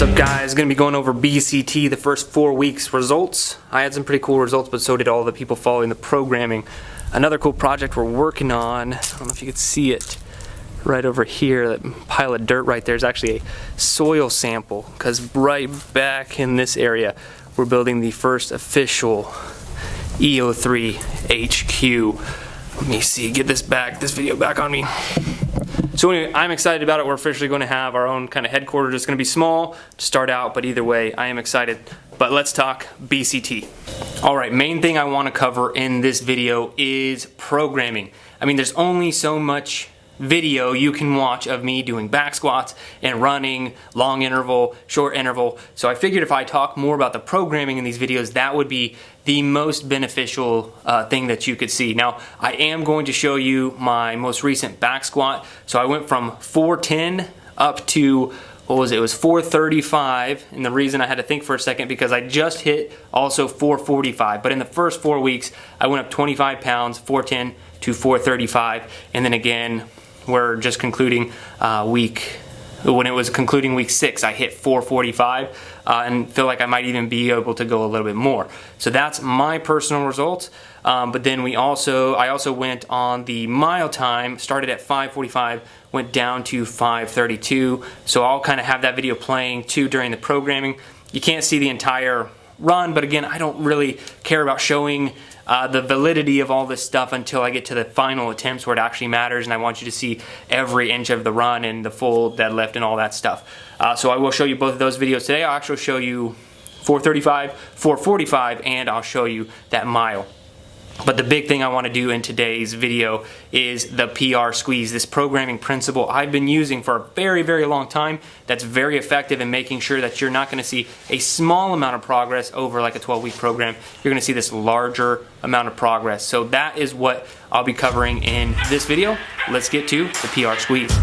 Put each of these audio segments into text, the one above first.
What's up, guys? Going to be going over BCT, the first 4 weeks results. I had some pretty cool results, but so did all the people following the programming. Another cool project we're working on, I don't know if you can see it right over here, that pile of dirt right there is actually a soil sample, because right back in this area we're building the first official EO3 HQ. Let me see, get this video back on me. So anyway, I'm excited about it. We're officially going to have our own kind of headquarters. It's going to be small to start out, but either way, I am excited. But let's talk BCT. All right, main thing I want to cover in this video is programming. I mean, there's only so much video you can watch of me doing back squats and running, long interval, short interval. So I figured if I talk more about the programming in these videos, that would be the most beneficial thing that you could see. Now, I am going to show you my most recent back squat. So I went from 410 up to, what was it? It was 435, and the reason I had to think for a second because I just hit also 445. But in the first 4 weeks, I went up 25 pounds, 410 to 435, and then again, we're just concluding when it was concluding week 6, I hit 445 and feel like I might even be able to go a little bit more. So that's my personal results. But then I also went on the mile time, started at 5:45, went down to 5:32. So I'll kind of have that video playing too during the programming. You can't see the entire run, but again, I don't really care about showing the validity of all this stuff until I get to the final attempts where it actually matters, and I want you to see every inch of the run and the full deadlift and all that stuff. So I will show you both of those videos today. I'll actually show you 435, 445, and I'll show you that mile. But the big thing I want to do in today's video is the PR squeeze, this programming principle I've been using for a very, very long time that's very effective in making sure that you're not going to see a small amount of progress over like a 12-week program. You're going to see this larger amount of progress. So that is what I'll be covering in this video. Let's get to the PR squeeze.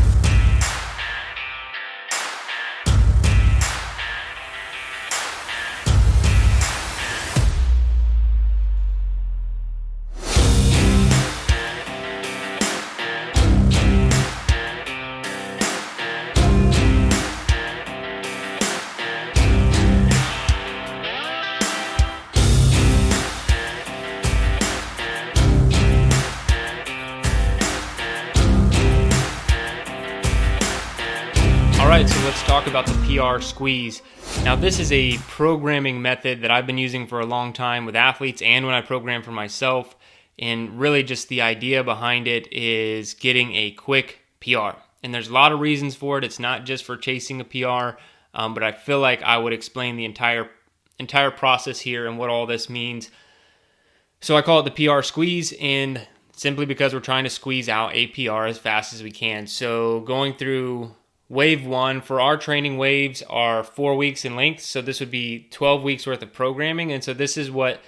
Alright, so let's talk about the PR squeeze. Now, this is a programming method that I've been using for a long time with athletes and when I program for myself. And really just the idea behind it is getting a quick PR. And there's a lot of reasons for it. It's not just for chasing a PR, but I feel like I would explain the entire process here and what all this means. So I call it the PR squeeze, and simply because we're trying to squeeze out a PR as fast as we can. So going through Wave 1, for our training, waves are 4 weeks in length, so this would be 12 weeks worth of programming. And so this is what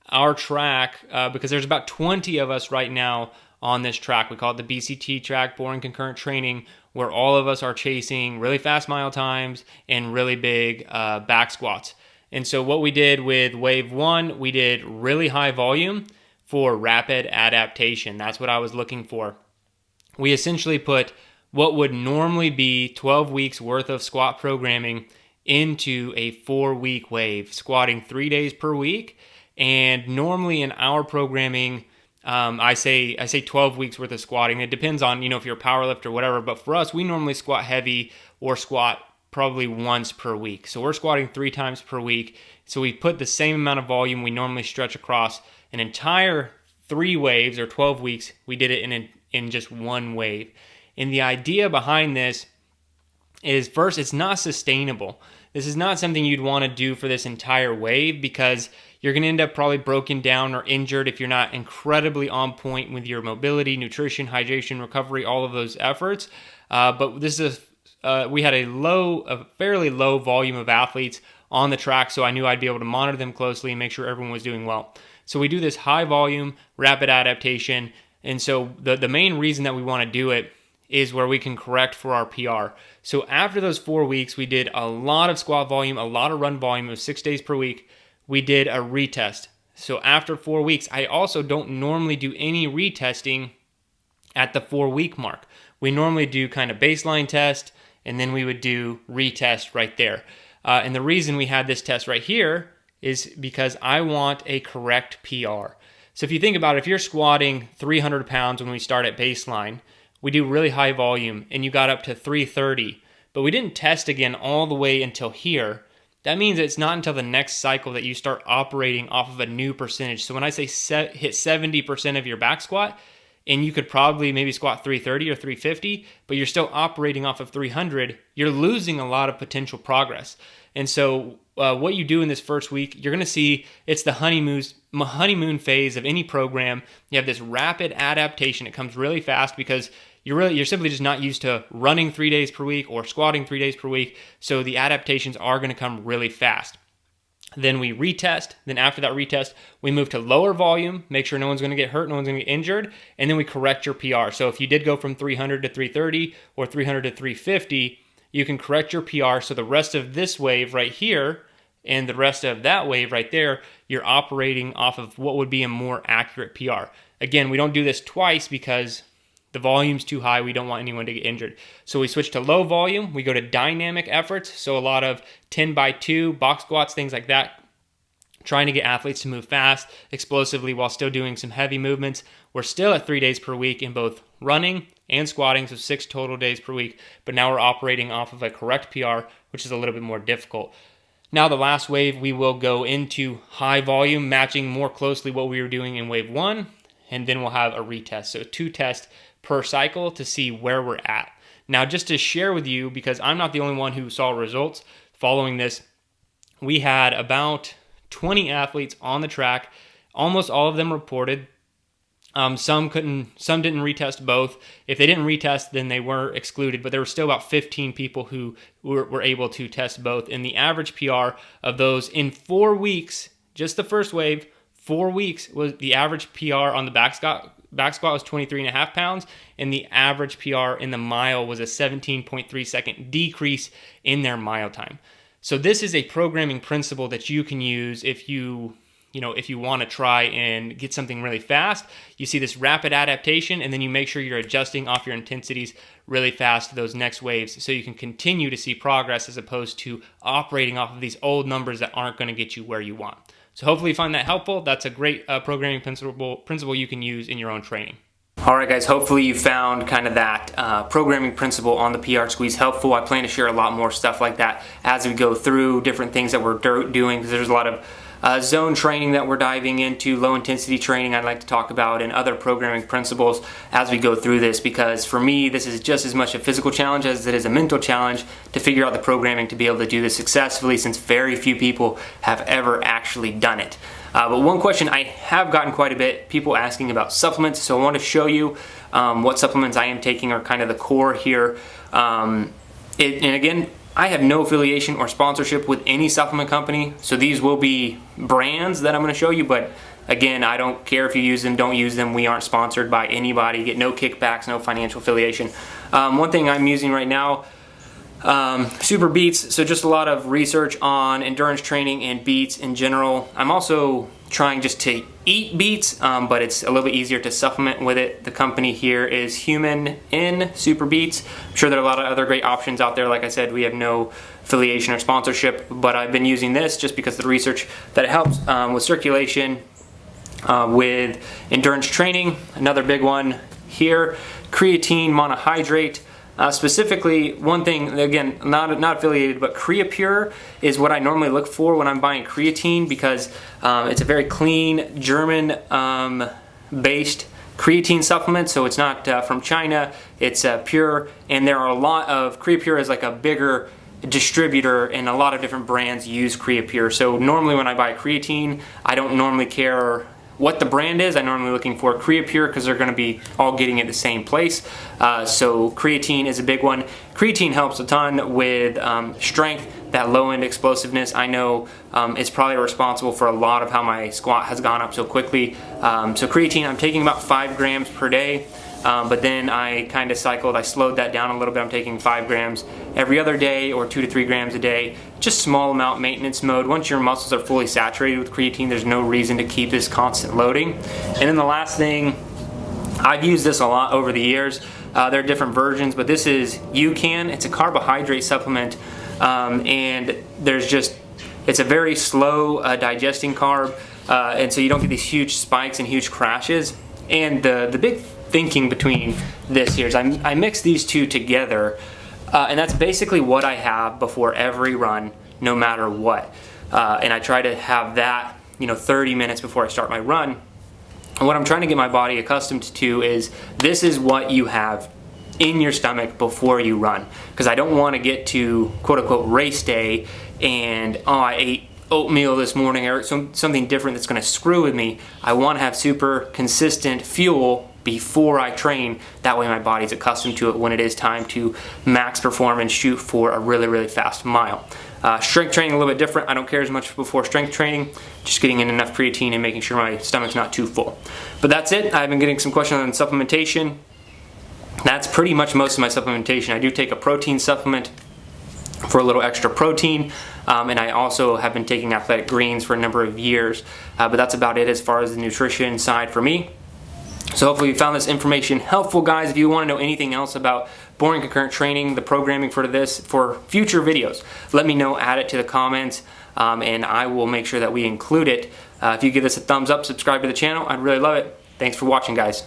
our track, because there's about 20 of us right now on this track. We call it the BCT track, boring concurrent training, where all of us are chasing really fast mile times and really big back squats. And so what we did with Wave 1, we did really high volume for rapid adaptation. That's what I was looking for. We essentially put what would normally be 12 weeks worth of squat programming into a 4-week wave, squatting 3 days per week. And normally in our programming, I say 12 weeks worth of squatting. It depends on, if you're a powerlifter or whatever, but for us, we normally squat heavy or squat probably once per week. So we're squatting 3 times per week. So we put the same amount of volume we normally stretch across an entire 3 waves or 12 weeks. We did it in just one wave. And the idea behind this is, first, it's not sustainable. This is not something you'd want to do for this entire wave because you're going to end up probably broken down or injured if you're not incredibly on point with your mobility, nutrition, hydration, recovery, all of those efforts. But this is we had a fairly low volume of athletes on the track, so I knew I'd be able to monitor them closely and make sure everyone was doing well. So we do this high volume, rapid adaptation, and so the main reason that we want to do it is where we can correct for our PR. So after those 4 weeks, we did a lot of squat volume, a lot of run volume of 6 days per week. We did a retest. So after 4 weeks, I also don't normally do any retesting at the 4-week mark. We normally do kind of baseline test, and then we would do retest right there. And the reason we had this test right here is because I want a correct PR. So if you think about it, if you're squatting 300 pounds when we start at baseline, we do really high volume and you got up to 330, but we didn't test again all the way until here. That means it's not until the next cycle that you start operating off of a new percentage. So when I say hit 70% of your back squat, and you could probably maybe squat 330 or 350, but you're still operating off of 300, you're losing a lot of potential progress. And so what you do in this first week, you're going to see it's the honeymoon phase of any program. You have this rapid adaptation. It comes really fast because you're simply just not used to running 3 days per week or squatting 3 days per week. So the adaptations are going to come really fast. Then we retest. Then after that retest, we move to lower volume, make sure no one's going to get hurt, no one's going to get injured, and then we correct your PR. So if you did go from 300 to 330 or 300 to 350, you can correct your PR. So the rest of this wave right here and the rest of that wave right there, you're operating off of what would be a more accurate PR. Again, we don't do this twice because the volume's too high. We don't want anyone to get injured. So we switch to low volume. We go to dynamic efforts. So a lot of 10 by 2, box squats, things like that. Trying to get athletes to move fast, explosively while still doing some heavy movements. We're still at 3 days per week in both running and squatting, so 6 total days per week. But now we're operating off of a correct PR, which is a little bit more difficult. Now the last wave, we will go into high volume, matching more closely what we were doing in wave 1. And then we'll have a retest. So 2 tests per cycle to see where we're at. Now, just to share with you, because I'm not the only one who saw results following this, we had about 20 athletes on the track. Almost all of them reported. Some didn't retest both. If they didn't retest, then they were excluded, but there were still about 15 people who were able to test both. And the average PR of those in 4 weeks, just the first wave, 4 weeks, was the average PR on the back squat was 23.5 pounds, and the average PR in the mile was a 17.3 second decrease in their mile time. So this is a programming principle that you can use if you want to try and get something really fast. You see this rapid adaptation, and then you make sure you're adjusting off your intensities really fast to those next waves so you can continue to see progress as opposed to operating off of these old numbers that aren't going to get you where you want. So hopefully you find that helpful. That's a great programming principle you can use in your own training. All right, guys, hopefully you found kind of that programming principle on the PR squeeze helpful. I plan to share a lot more stuff like that as we go through different things that we're doing, because there's a lot of zone training that we're diving into, low intensity training I'd like to talk about, and other programming principles as we go through this, because for me this is just as much a physical challenge as it is a mental challenge to figure out the programming to be able to do this successfully, since very few people have ever actually done it. But one question I have gotten quite a bit, people asking about supplements, so I want to show you what supplements I am taking are kind of the core here. And again, I have no affiliation or sponsorship with any supplement company, so these will be brands that I'm going to show you, but again, I don't care if you use them, don't use them. We aren't sponsored by anybody, get no kickbacks, no financial affiliation. One thing I'm using right now, Super Beats, so just a lot of research on endurance training and beats in general. I'm also trying just to eat beats, but it's a little bit easier to supplement with it. The company here is Human in Super Beats. I'm sure there are a lot of other great options out there. Like I said, we have no affiliation or sponsorship, but I've been using this just because of the research that it helps with circulation, with endurance training. Another big one here, creatine monohydrate. Specifically, one thing, again, not affiliated, but Creapure is what I normally look for when I'm buying creatine, because it's a very clean, German-based creatine supplement, so it's not from China, it's pure, and there are a lot of, Creapure is like a bigger distributor, and a lot of different brands use Creapure. So normally when I buy creatine, I don't normally care what the brand is. I'm normally looking for Creapure because they're going to be all getting it the same place. So creatine is a big one. Creatine helps a ton with strength, that low end explosiveness. I know it's probably responsible for a lot of how my squat has gone up so quickly. So creatine, I'm taking about 5 grams per day. But then I kind of I slowed that down a little bit. I'm taking 5 grams every other day, or 2 to 3 grams a day, just small amount maintenance mode. Once your muscles are fully saturated with creatine, there's no reason to keep this constant loading. And then the last thing, I've used this a lot over the years. There are different versions, but this is UCAN. It's a carbohydrate supplement. and it's a very slow digesting carb, and so you don't get these huge spikes and huge crashes. And the big thinking between this here is I mix these two together, and that's basically what I have before every run, no matter what. And I try to have that 30 minutes before I start my run. And what I'm trying to get my body accustomed to is this is what you have in your stomach before you run, because I don't want to get to quote-unquote race day and I ate oatmeal this morning or something different that's going to screw with me. I want to have super consistent fuel before I train. That way my body's accustomed to it when it is time to max perform and shoot for a really fast mile. Strength training a little bit different. I don't care as much before strength training, just getting in enough creatine and making sure my stomach's not too full. But that's it. I've been getting some questions on supplementation. That's pretty much most of my supplementation. I do take a protein supplement for a little extra protein, and I also have been taking Athletic Greens for a number of years, but that's about it as far as the nutrition side for me. So hopefully you found this information helpful, guys. If you want to know anything else about boring concurrent training, the programming for this, for future videos, let me know, add it to the comments, and I will make sure that we include it. If you give this a thumbs up, subscribe to the channel, I'd really love it. Thanks for watching, guys.